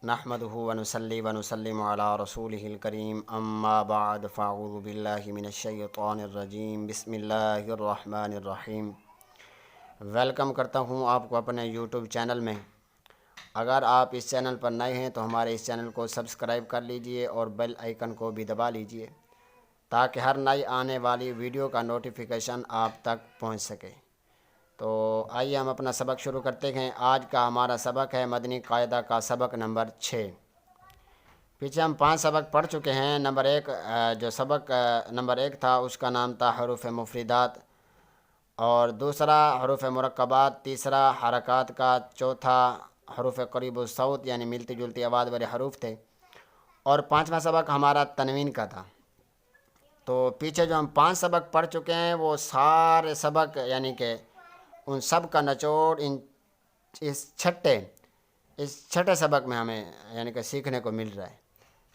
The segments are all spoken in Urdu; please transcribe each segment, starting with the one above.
نحمدہ ونصلی ونسلم علی رسولہ الکریم اما بعد فاعوذ باللہ من الشیطان الرجیم بسم اللہ الرحمن الرحیم۔ ویلکم کرتا ہوں آپ کو اپنے یوٹیوب چینل میں۔ اگر آپ اس چینل پر نئے ہیں تو ہمارے اس چینل کو سبسکرائب کر لیجئے اور بیل آئیکن کو بھی دبا لیجئے تاکہ ہر نئی آنے والی ویڈیو کا نوٹیفیکیشن آپ تک پہنچ سکے۔ تو آئیے ہم اپنا سبق شروع کرتے ہیں۔ آج کا ہمارا سبق ہے مدنی قاعدہ کا سبق نمبر 6۔ پیچھے ہم 5 سبق پڑھ چکے ہیں۔ جو سبق نمبر 1 تھا اس کا نام تھا حروف مفردات، اور دوسرا حروف مرکبات، تیسرا حرکات کا، چوتھا حروف قریب الصوت یعنی ملتی جلتی آواز والے حروف تھے، اور 5واں سبق ہمارا تنوین کا تھا۔ تو پیچھے جو ہم 5 سبق پڑھ چکے ہیں وہ سارے سبق یعنی کہ ان سب کا نچوڑ اس چھٹے سبق میں ہمیں یعنی کہ سیکھنے کو مل رہا ہے،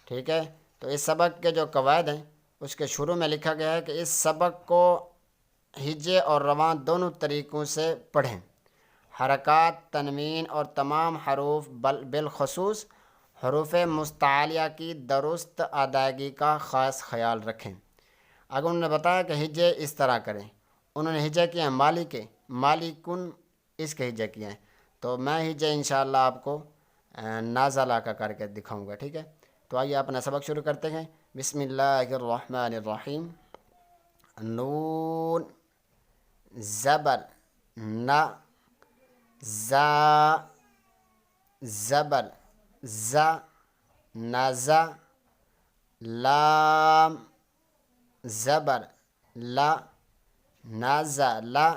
ٹھیک ہے۔ تو اس سبق کے جو قواعد ہیں اس کے شروع میں لکھا گیا ہے کہ اس سبق کو ہجے اور رواں دونوں طریقوں سے پڑھیں۔ حرکات، تنوین اور تمام حروف بالخصوص حروف مستعلیہ کی درست ادائیگی کا خاص خیال رکھیں۔ اگر انہوں نے بتایا کہ ہجے اس طرح کریں، انہوں نے ہجے کیا ہے مالکن اس کے ہجے کیا ہیں، تو میں ہجے انشاءاللہ آپ کو نازلہ کا کر کے دکھاؤں گا، ٹھیک ہے۔ تو آئیے اپنا سبق شروع کرتے ہیں۔ بسم اللہ الرحمن الرحیم۔ نون زبر نا، زا زبر زا نازا، لام زبر لا نازا لا،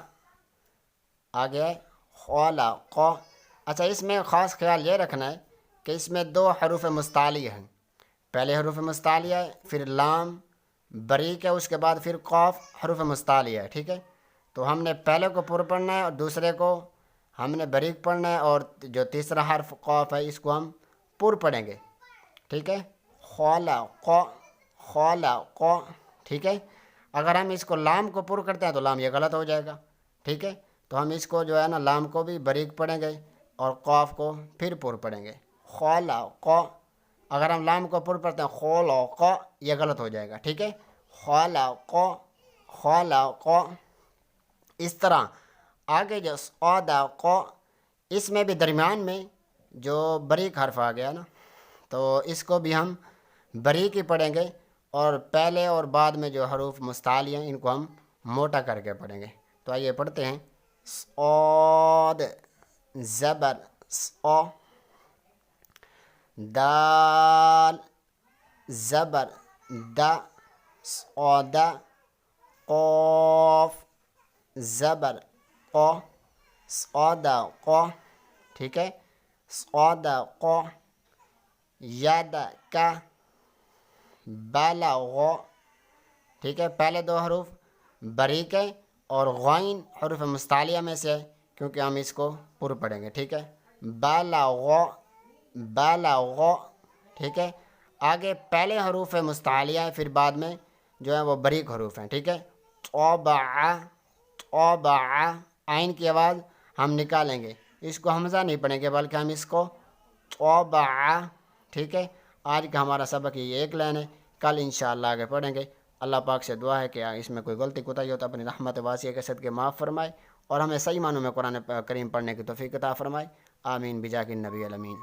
آگے خولا قو۔ اچھا، اس میں خاص خیال یہ رکھنا ہے کہ اس میں 2 حروف مستعلیہ ہیں۔ پہلے حروف مستعلیہ ہے، پھر لام بریک ہے، اس کے بعد پھر قاف حروف مستعلیہ ہے، ٹھیک ہے۔ تو ہم نے پہلے کو پر پڑھنا ہے اور دوسرے کو ہم نے بریک پڑھنا ہے، اور جو تیسرا حرف قاف ہے اس کو ہم پر پڑھیں گے، ٹھیک ہے۔ خولا قو، خولا قو، ٹھیک ہے۔ اگر ہم اس کو لام کو پر کرتے ہیں تو لام یہ غلط ہو جائے گا، ٹھیک ہے۔ تو ہم اس کو جو ہے نا لام کو بھی بریک پڑھیں گے اور قاف کو پھر پر پڑھیں گے، خولا قو۔ اگر ہم لام کو پر پڑھتے ہیں خولا قو، یہ غلط ہو جائے گا، ٹھیک ہے۔ خولا قو، خولا قو۔ اس طرح آگے جو صودا قو، اس میں بھی درمیان میں جو بریک حرف آ گیا نا، تو اس کو بھی ہم بریک ہی پڑھیں گے، اور پہلے اور بعد میں جو حروف مستعلیہ ہیں ان کو ہم موٹا کر کے پڑھیں گے۔ تو آئیے پڑھتے ہیں۔ صاد زبر صو، دال زبر دا صودا، قاف زبر قو صودا قو، ٹھیک ہے۔ صودا قو، ید کا بلغ، ٹھیک ہے۔ پہلے 2 حروف بریک ہے اور غین حروف مستعلیہ میں سے ہے کیونکہ ہم اس کو پر پڑھیں گے، ٹھیک ہے۔ بلغ بلغ، ٹھیک ہے۔ آگے پہلے حروف مستعلیہ ہے، پھر بعد میں جو ہے وہ بریک حروف ہیں، ٹھیک ہے۔ طبع طبع، عین کی آواز ہم نکالیں گے، اس کو حمزہ نہیں پڑھیں گے بلکہ ہم اس کو طبع، ٹھیک ہے۔ آج کا ہمارا سبق یہ 1 لائن ہے، کل انشاءاللہ آگے پڑھیں گے۔ اللہ پاک سے دعا ہے کہ اس میں کوئی غلطی کوتاہی ہو تو اپنی رحمت واسعہ کے صدقے معاف فرمائے، اور ہمیں صحیح معنوں میں قرآن کریم پڑھنے کی توفیق عطا فرمائے۔ آمین بجاہ النبی الامین۔